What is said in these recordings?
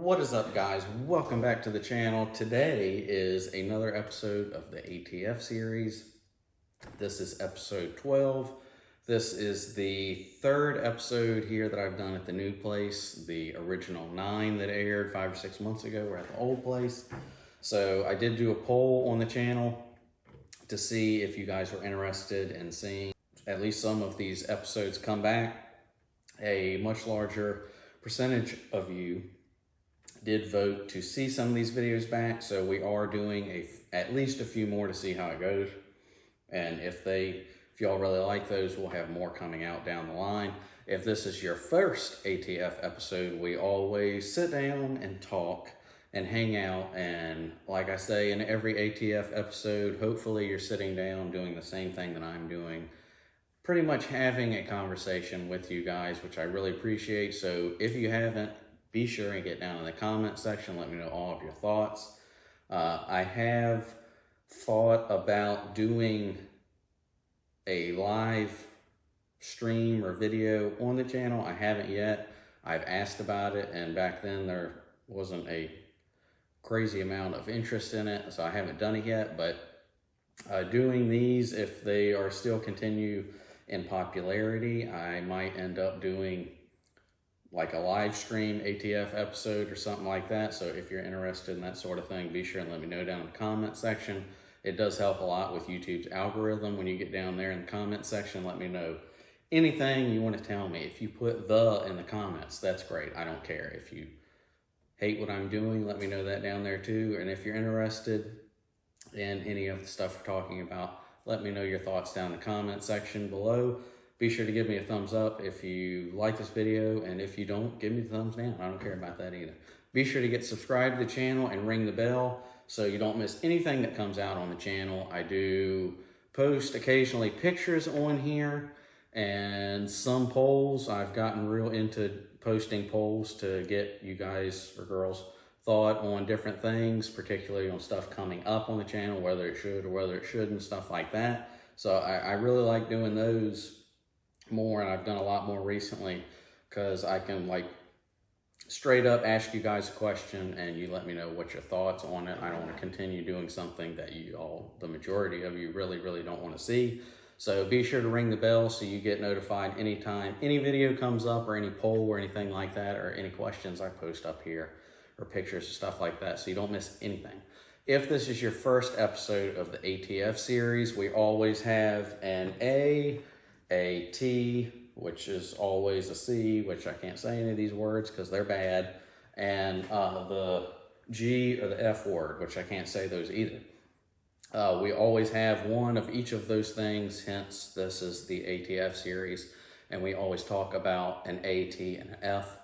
What is up, guys? Welcome back to the channel. Today is another episode of the ATF series. This is episode 12. This is the third episode here that I've done at the new place. The original 9 that aired 5 or 6 months ago were at the old place. So I did do a poll on the channel to see if you guys were interested in seeing at least some of these episodes come back. A much larger percentage of you did vote to see some of these videos back, so we are doing at least a few more to see how it goes. And if y'all really like those, we'll have more coming out down the line. If this is your first ATF episode, we always sit down and talk and hang out, and like I say in every ATF episode, hopefully you're sitting down doing the same thing that I'm doing, pretty much having a conversation with you guys, which I really appreciate. So if you haven't, be sure and get down in the comment section. Let me know all of your thoughts. I have thought about doing a live stream or video on the channel. I haven't yet. I've asked about it, and back then there wasn't a crazy amount of interest in it, so I haven't done it yet. But doing these, if they are still continue in popularity, I might end up doing like a live stream ATF episode or something like that. So if you're interested in that sort of thing, be sure and let me know down in the comment section. It does help a lot with YouTube's algorithm. When you get down there in the comment section, let me know anything you want to tell me. If you put "the" in the comments, that's great. I don't care. If you hate what I'm doing, let me know that down there too. And if you're interested in any of the stuff we're talking about, let me know your thoughts down in the comment section below. Be sure to give me a thumbs up if you like this video, and if you don't, give me the thumbs down. I don't care about that either. Be sure to get subscribed to the channel and ring the bell so you don't miss anything that comes out on the channel. I do post occasionally pictures on here and some polls. I've gotten real into posting polls to get you guys or girls thought on different things, particularly on stuff coming up on the channel, whether it should or whether it shouldn't, stuff like that. So I really like doing those more, and I've done a lot more recently because I can like straight up ask you guys a question and you let me know what your thoughts on it. I don't want to continue doing something that the majority of you really don't want to see. So be sure to ring the bell so you get notified anytime any video comes up or any poll or anything like that, or any questions I post up here or pictures and stuff like that, so you don't miss anything. If this is your first episode of the ATF series, we always have an A T, which is always a C, which I can't say any of these words because they're bad, and the G or the F word, which I can't say those either. We always have one of each of those things, hence this is the ATF series, and we always talk about an A, T, and an F.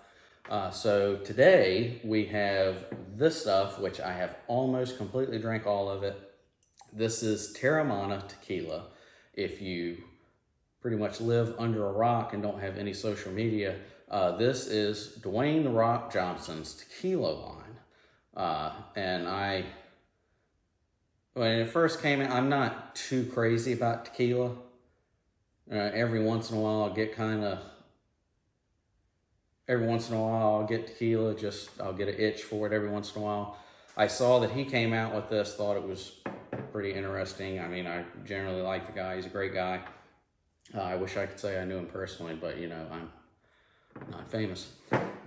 So today we have this stuff, which I have almost completely drank all of it. This is Teremana Tequila. If you pretty much live under a rock and don't have any social media, this is Dwayne "The Rock" Johnson's tequila line. And when it first came out, I'm not too crazy about tequila. Every once in a while I'll get tequila, I'll get an itch for it every once in a while. I saw that he came out with this, thought it was pretty interesting. I mean, I generally like the guy, he's a great guy. I wish I could say I knew him personally, but you know, I'm not famous.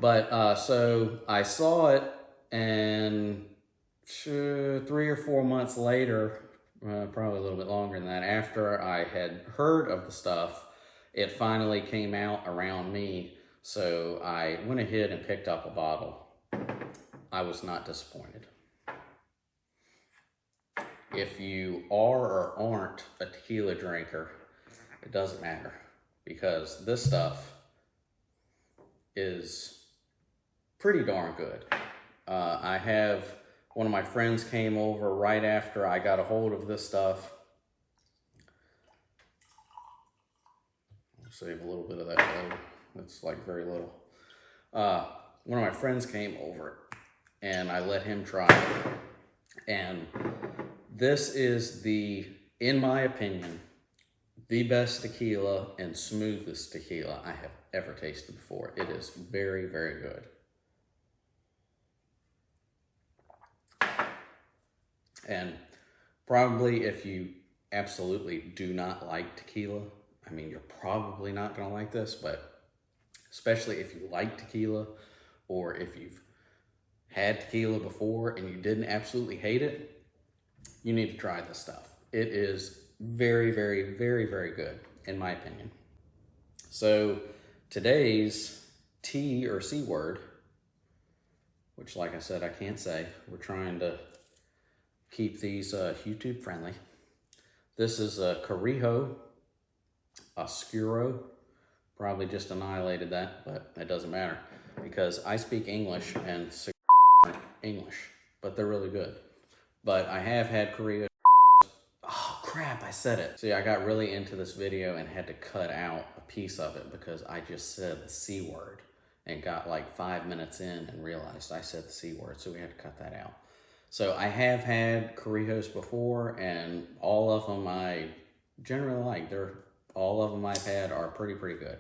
But so I saw it, and 3 or 4 months later, probably a little bit longer than that, after I had heard of the stuff, it finally came out around me. So I went ahead and picked up a bottle. I was not disappointed. If you are or aren't a tequila drinker, it doesn't matter, because this stuff is pretty darn good. I have one of my friends came over right after I got a hold of this stuff. I'll save a little bit of that later. It's like very little. One of my friends came over and I let him try it. And this is in my opinion, the best tequila and smoothest tequila I have ever tasted before. It is very good. And probably if you absolutely do not like tequila, I mean, you're probably not going to like this, but especially if you like tequila, or if you've had tequila before and you didn't absolutely hate it, you need to try this stuff. It is very, very, very, very good, in my opinion. So today's T or C word, which like I said, I can't say. We're trying to keep these YouTube friendly. This is Carrillo Oscuro. Probably just annihilated that, but it doesn't matter because I speak English and Cigar aren't English, but they're really good. But I have had Carrillo. Oh crap, I said it. See, I got really into this video and had to cut out a piece of it because I just said the C word and got like 5 minutes in and realized I said the C word, so we had to cut that out. So I have had Carrillos before, and all of them I generally like. All of them I've had are pretty good.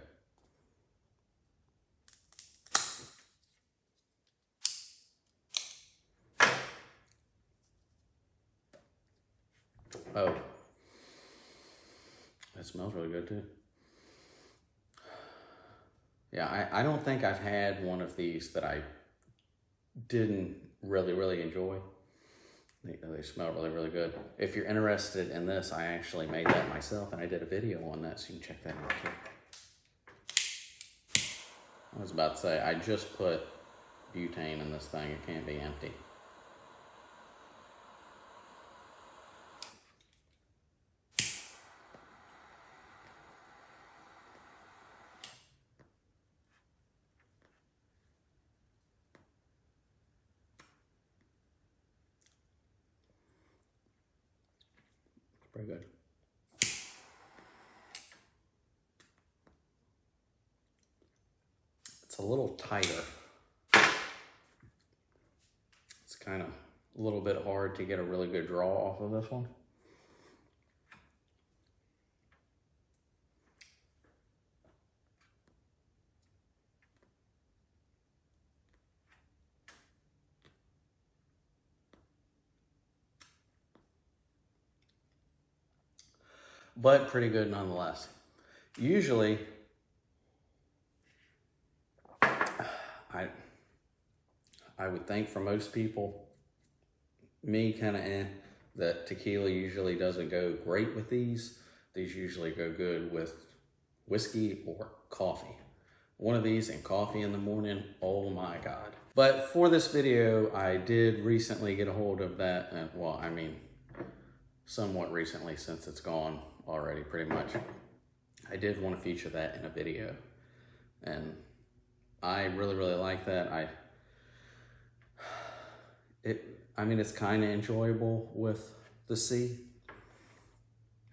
Oh, that smells really good too. Yeah, I don't think I've had one of these that I didn't really enjoy. They smell really good. If you're interested in this, I actually made that myself and I did a video on that, so you can check that out too. I was about to say, I just put butane in this thing. It can't be empty. Pretty good. It's a little tighter. It's kind of a little bit hard to get a really good draw off of this one. But pretty good nonetheless. Usually, I would think for most people, me kind of that tequila usually doesn't go great with these. These usually go good with whiskey or coffee. One of these and coffee in the morning, oh my God. But for this video, I did recently get a hold of that, and well, I mean, somewhat recently since it's gone already pretty much. I did want to feature that in a video, and I really like that. I mean, it's kind of enjoyable with the C,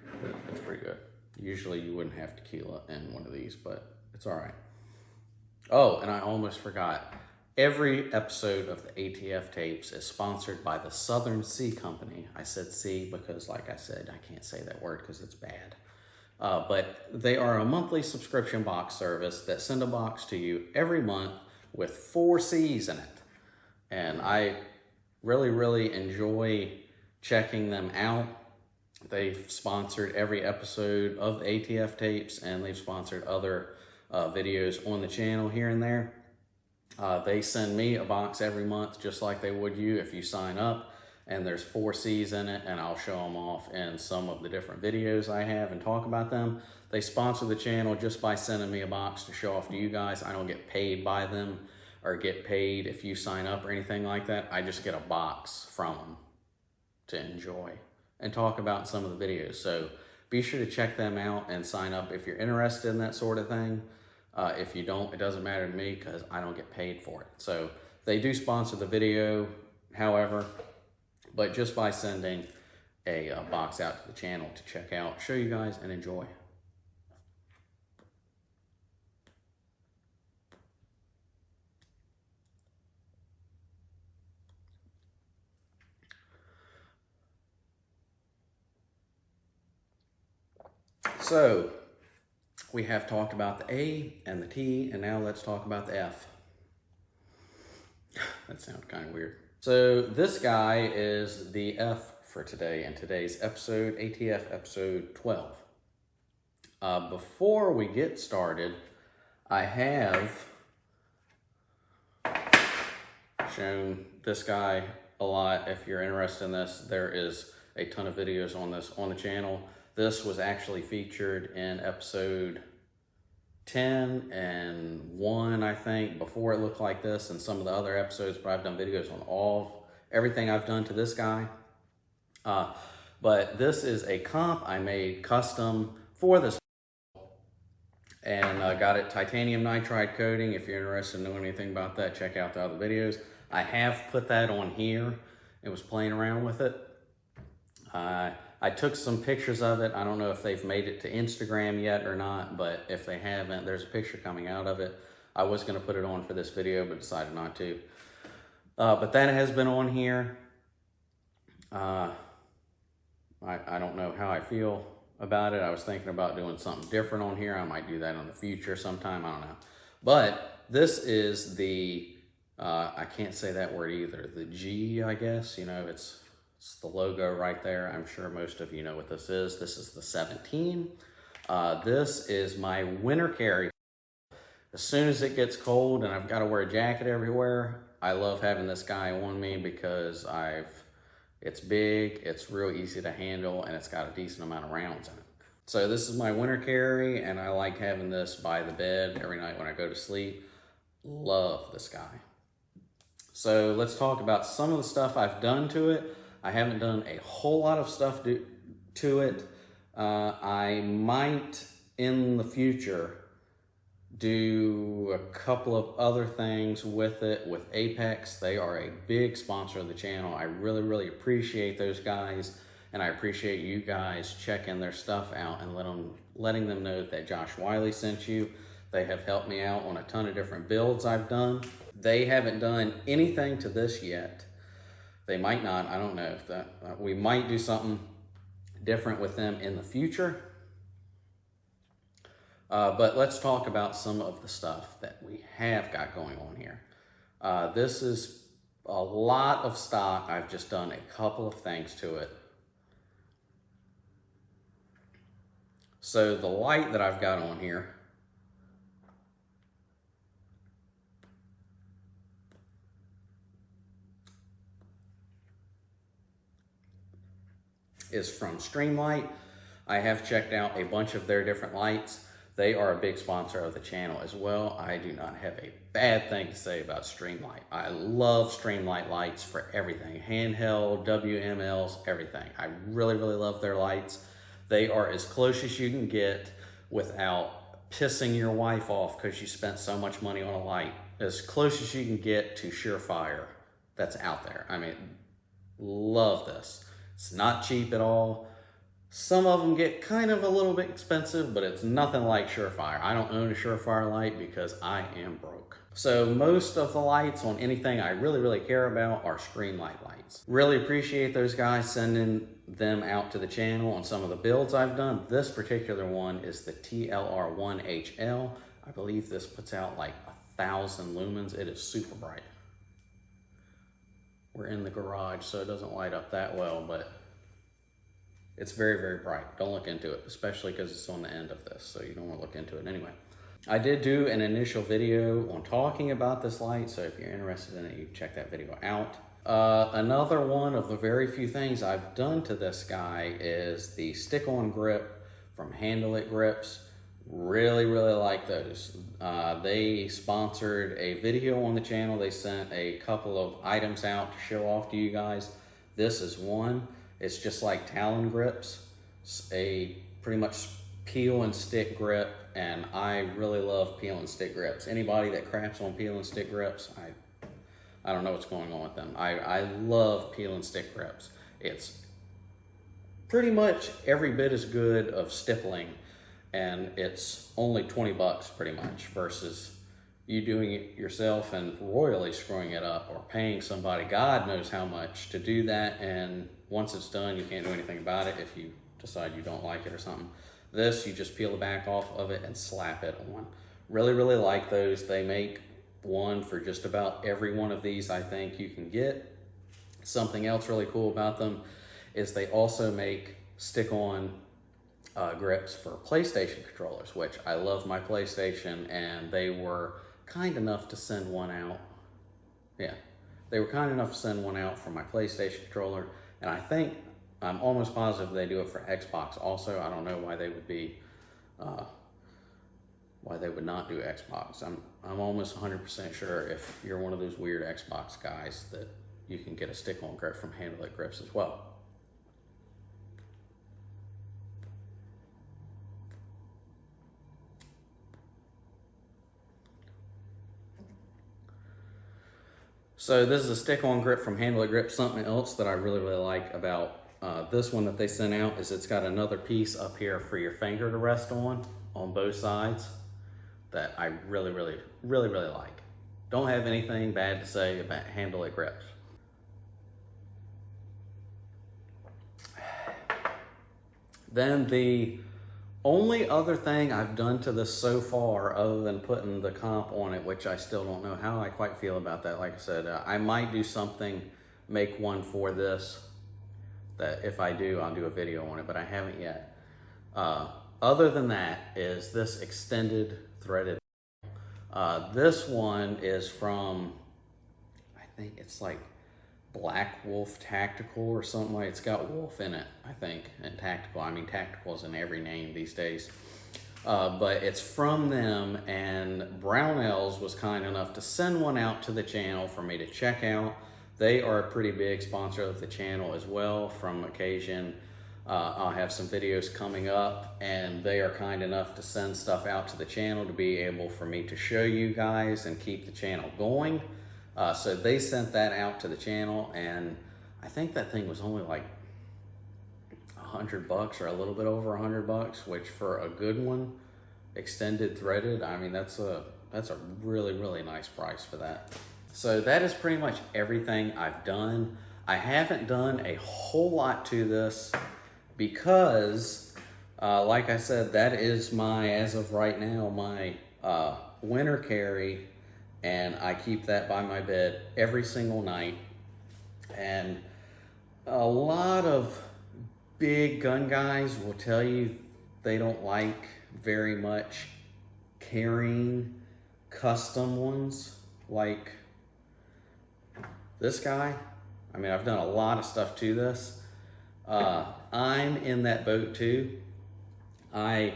but it's pretty good. Usually you wouldn't have tequila in one of these, but it's all right. Oh, and I almost forgot. Every episode of the ATF Tapes is sponsored by the Southern Sea Company. I said C because, like I said, I can't say that word because it's bad. But they are a monthly subscription box service that send a box to you every month with 4 C's in it. And I really enjoy checking them out. They've sponsored every episode of the ATF Tapes, and they've sponsored other videos on the channel here and there. They send me a box every month just like they would you if you sign up, and there's 4 C's in it, and I'll show them off in some of the different videos I have and talk about them. They sponsor the channel just by sending me a box to show off to you guys. I don't get paid by them or get paid if you sign up or anything like that. I just get a box from them to enjoy and talk about some of the videos. So be sure to check them out and sign up if you're interested in that sort of thing. If you don't, it doesn't matter to me because I don't get paid for it. So they do sponsor the video, however, but just by sending a box out to the channel to check out, show you guys, and enjoy. So we have talked about the A and the T, and now let's talk about the F. That sounds kind of weird. So this guy is the F for today, and today's episode, ATF episode 12. Before we get started, I have shown this guy a lot. If you're interested in this, there is a ton of videos on this on the channel. This was actually featured in episode 10 and 1, I think, before it looked like this, and some of the other episodes, but I've done videos on everything I've done to this guy. But this is a comp I made custom for this, and got it titanium nitride coating. If you're interested in knowing anything about that, check out the other videos. I have put that on here and was playing around with it. I took some pictures of it. I don't know if they've made it to Instagram yet or not, but if they haven't, there's a picture coming out of it. I was going to put it on for this video, but decided not to. But that has been on here. I don't know how I feel about it. I was thinking about doing something different on here. I might do that in the future sometime. I don't know. But this is the, I can't say that word either. The G, I guess, you know, it's the logo right there. I'm sure most of you know what this is. This is the 17. This is my winter carry. As soon as it gets cold and I've got to wear a jacket everywhere, I love having this guy on me because it's big, it's real easy to handle, and it's got a decent amount of rounds in it. So this is my winter carry, and I like having this by the bed every night when I go to sleep. Love this guy. So let's talk about some of the stuff I've done to it. I haven't done a whole lot of stuff to it. I might, in the future, do a couple of other things with it. With Apex, they are a big sponsor of the channel. I really appreciate those guys, and I appreciate you guys checking their stuff out and letting them know that Josh Wiley sent you. They have helped me out on a ton of different builds I've done. They haven't done anything to this yet. They might not, I don't know. If that we might do something different with them in the future. But let's talk about some of the stuff that we have got going on here. This is a lot of stock. I've just done a couple of things to it. So the light that I've got on here is from Streamlight. I have checked out a bunch of their different lights. They are a big sponsor of the channel as well. I do not have a bad thing to say about Streamlight. I love Streamlight lights for everything. Handheld, WMLs, everything. I really love their lights. They are as close as you can get without pissing your wife off because you spent so much money on a light. As close as you can get to Surefire that's out there. I mean, love this. It's not cheap at all. Some of them get kind of a little bit expensive, but it's nothing like Surefire. I don't own a Surefire light because I am broke. So most of the lights on anything I really care about are Streamlight lights. Really appreciate those guys sending them out to the channel on some of the builds I've done. This particular one is the TLR1HL. I believe this puts out like 1,000 lumens. It is super bright. We're in the garage, so it doesn't light up that well, but it's very bright. Don't look into it, especially because it's on the end of this, so you don't want to look into it anyway. I did do an initial video on talking about this light, so if you're interested in it, you can check that video out. Another one of the very few things I've done to this guy is the stick-on grip from Handle It Grips. Really like those. They sponsored a video on the channel. They sent a couple of items out to show off to you guys. This is one. It's just like Talon grips. It's a pretty much peel and stick grip, and I really love peel and stick grips. Anybody that craps on peel and stick grips, I don't know what's going on with them. I love peel and stick grips. It's pretty much every bit as good of stippling, and it's only 20 bucks pretty much versus you doing it yourself and royally screwing it up or paying somebody God knows how much to do that, and once it's done, you can't do anything about it if you decide you don't like it or something. This, you just peel the back off of it and slap it on. Really like those. They make one for just about every one of these I think you can get. Something else really cool about them is they also make stick-on grips for PlayStation controllers, which I love my PlayStation, and they were kind enough to send one out. Yeah, they were kind enough to send one out for my PlayStation controller, and I'm almost positive they do it for Xbox also. I don't know why they would be, why they would not do Xbox. I'm almost 100% sure if you're one of those weird Xbox guys that you can get a stick-on grip from Handle It Grips as well. So this is a stick-on grip from Handle It Grip. Something else that I really like about this one that they sent out is it's got another piece up here for your finger to rest on both sides that I really like. Don't have anything bad to say about Handle It Grips. Then the only other thing I've done to this so far, other than putting the comp on it, which I still don't know how I quite feel about that. Like I said, I might do something, make one for this, that if I do, I'll do a video on it, but I haven't yet. Other than that is this extended threaded. This one is from, I think it's like Black Wolf Tactical or something like. It's got wolf in it, I think, and tactical. I mean, tactical is in every name these days. But it's from them, and Brownells was kind enough to send one out to the channel for me to check out. They are a pretty big sponsor of the channel as well. From occasion, I'll have some videos coming up, and they are kind enough to send stuff out to the channel to be able for me to show you guys and keep the channel going. So they sent that out to the channel, and I think that thing was only like $100 or a little bit over $100, which for a good one, extended threaded, I mean, that's a really nice price for that. So that is pretty much everything I've done. I haven't done a whole lot to this because, like I said, that is my, as of right now, my winter carry, and I keep that by my bed every single night. And a lot of big gun guys will tell you they don't like very much carrying custom ones like this guy. I mean, I've done a lot of stuff to this. I'm in that boat too. I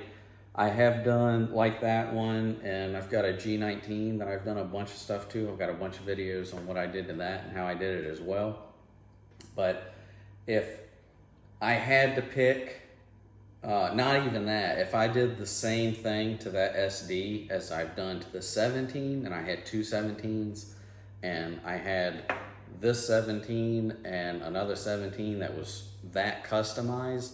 have done like that one, and I've got a G19 that I've done a bunch of stuff to. I've got a bunch of videos on what I did to that and how I did it as well. But if I had to pick, not even that, if I did the same thing to that SD as I've done to the 17, and I had two 17s, and I had this 17 and another 17 that was that customized,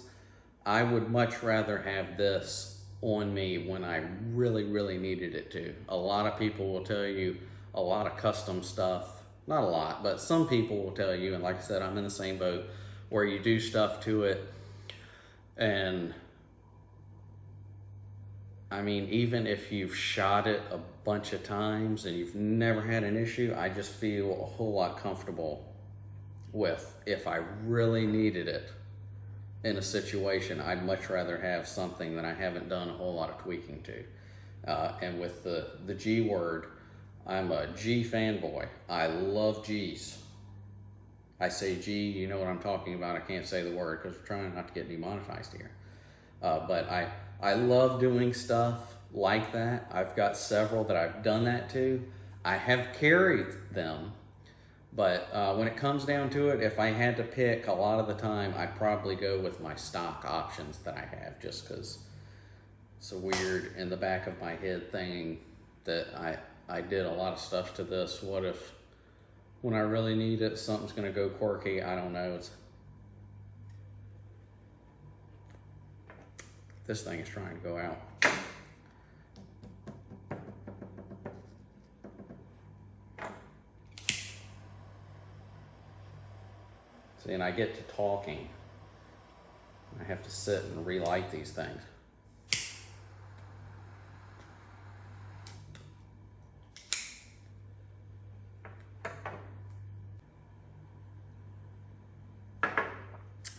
I would much rather have this on me when I really needed it to. A lot of people will tell you a lot of custom stuff, not a lot, but some people will tell you, and like I said, I'm in the same boat, where you do stuff to it, and I mean, even if you've shot it a bunch of times and you've never had an issue, I just feel a whole lot comfortable with, if I really needed it in a situation, I'd much rather have something that I haven't done a whole lot of tweaking to. And with the G word, I'm a G fanboy. I love G's. I say G, you know what I'm talking about. I can't say the word because we're trying not to get demonetized here. But I love doing stuff like that. I've got several that I've done that to. I have carried them, but when it comes down to it, if I had to pick, a lot of the time, I'd probably go with my stock options that I have, just because it's a weird in the back of my head thing that I did a lot of stuff to this. What if when I really need it, something's gonna go quirky? I don't know. This thing is trying to go out. See, and I get to talking. I have to sit and relight these things.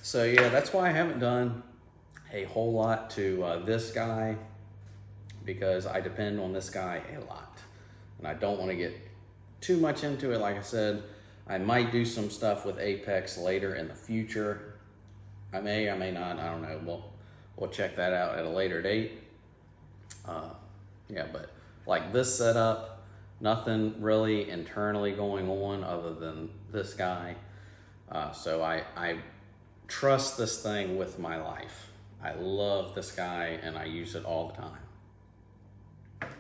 So yeah, that's why I haven't done a whole lot to this guy, because I depend on this guy a lot. And I don't want to get too much into it. Like I said, I might do some stuff with Apex later in the future. I may not, I don't know. We'll check that out at a later date. Yeah, but like this setup, nothing really internally going on other than this guy. So I trust this thing with my life. I love this guy and I use it all the time.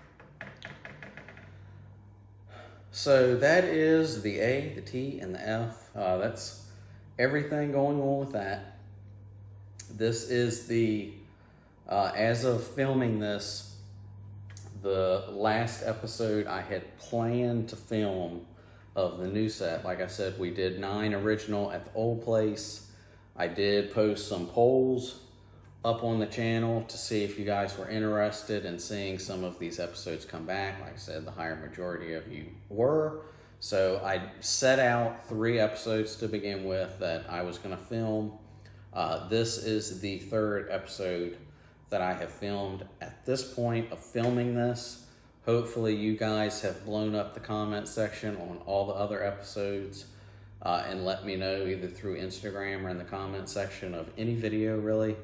So that is the A, the T, and the F. That's everything going on with that. This is the, as of filming this, the last episode I had planned to film of the new set. Like I said, we did 9 original at the old place. I did post some polls up on the channel to see if you guys were interested in seeing some of these episodes come back. Like I said, the higher majority of you were. So I set out 3 episodes to begin with that I was going to film. This is the 3rd episode that I have filmed at this point of filming this. Hopefully you guys have blown up the comment section on all the other episodes and let me know either through Instagram or in the comment section of any video really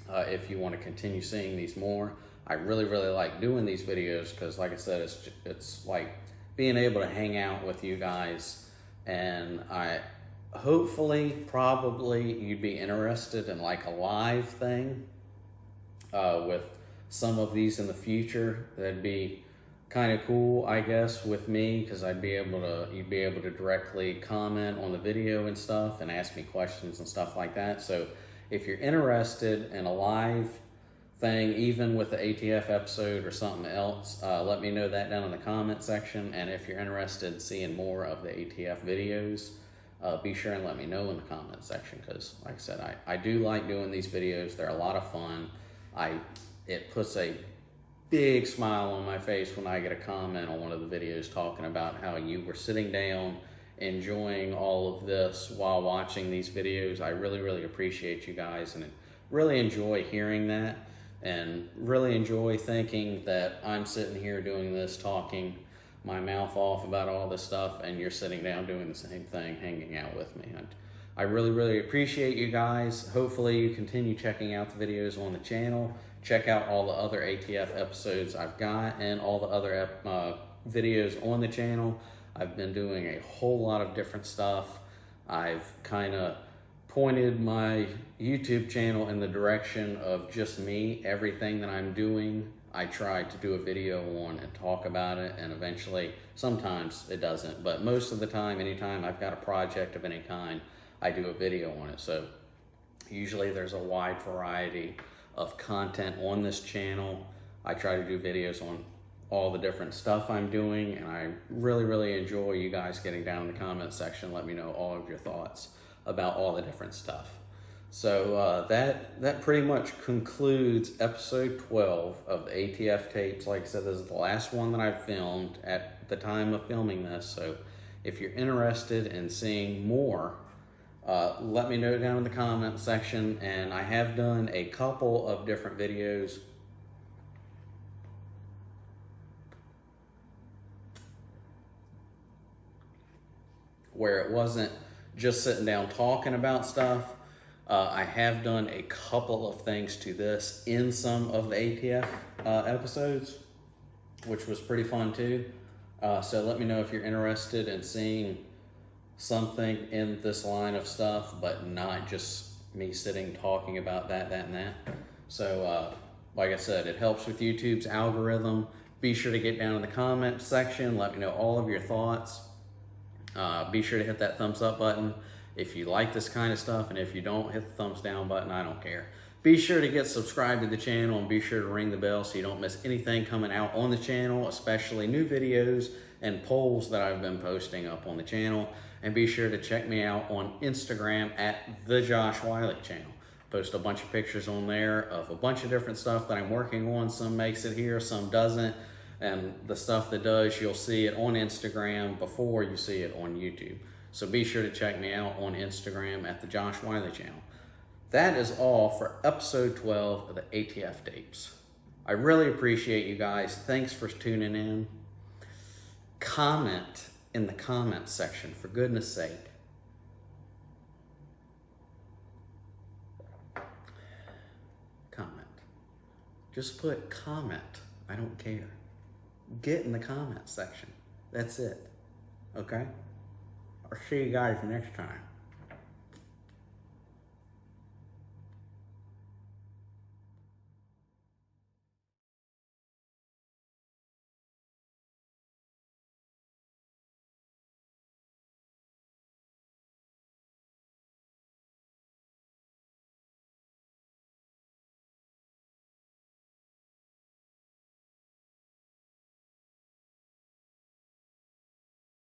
if you want to continue seeing these more. I really like doing these videos because like I said, it's like being able to hang out with you guys, and hopefully probably you'd be interested in like a live thing with some of these in the future. That'd be kind of cool, I guess, with me, because you'd be able to directly comment on the video and stuff and ask me questions and stuff like that. So if you're interested in a live thing, even with the ATF episode or something else, let me know that down in the comment section. And if you're interested in seeing more of the ATF videos, be sure and let me know in the comment section, because like I said, I do like doing these videos. They're a lot of fun. It puts a big smile on my face when I get a comment on one of the videos talking about how you were sitting down enjoying all of this while watching these videos. I really appreciate you guys, and really enjoy hearing that, and really enjoy thinking that I'm sitting here doing this, talking my mouth off about all this stuff, and you're sitting down doing the same thing, hanging out with me. I really appreciate you guys. Hopefully you continue checking out the videos on the channel. Check out all the other ATF episodes I've got and all the other videos on the channel. I've been doing a whole lot of different stuff. I've kind of pointed my YouTube channel in the direction of just me. Everything that I'm doing, I try to do a video on and talk about it, and eventually, sometimes it doesn't, but most of the time, anytime I've got a project of any kind, I do a video on it. So usually there's a wide variety of content on this channel. I try to do videos on all the different stuff I'm doing, and I really enjoy you guys getting down in the comment section. Let me know all of your thoughts about all the different stuff. So that pretty much concludes episode 12 of the ATF tapes. Like I said, this is the last one that I've filmed at the time of filming this. So if you're interested in seeing more, let me know down in the comment section. And I have done a couple of different videos where it wasn't just sitting down talking about stuff. I have done a couple of things to this in some of the ATF episodes, which was pretty fun too. So let me know if you're interested in seeing something in this line of stuff, but not just me sitting talking about that, and that. So like I said, it helps with YouTube's algorithm. Be sure to get down in the comment section. Let me know all of your thoughts. Be sure to hit that thumbs up button if you like this kind of stuff, and if you don't, hit the thumbs down button. I don't care. Be sure to get subscribed to the channel, and be sure to ring the bell so you don't miss anything coming out on the channel, especially new videos and polls that I've been posting up on the channel. And be sure to check me out on Instagram at the Josh Wiley channel. Post a bunch of pictures on there of a bunch of different stuff that I'm working on. Some makes it here, some doesn't. And the stuff that does, you'll see it on Instagram before you see it on YouTube. So be sure to check me out on Instagram at the Josh Wiley channel. That is all for episode 12 of the ATF Tapes. I really appreciate you guys. Thanks for tuning in. Comment in the comments section, for goodness sake. Comment. Just put comment. I don't care. Get in the comment section. That's it. Okay? I'll see you guys next time.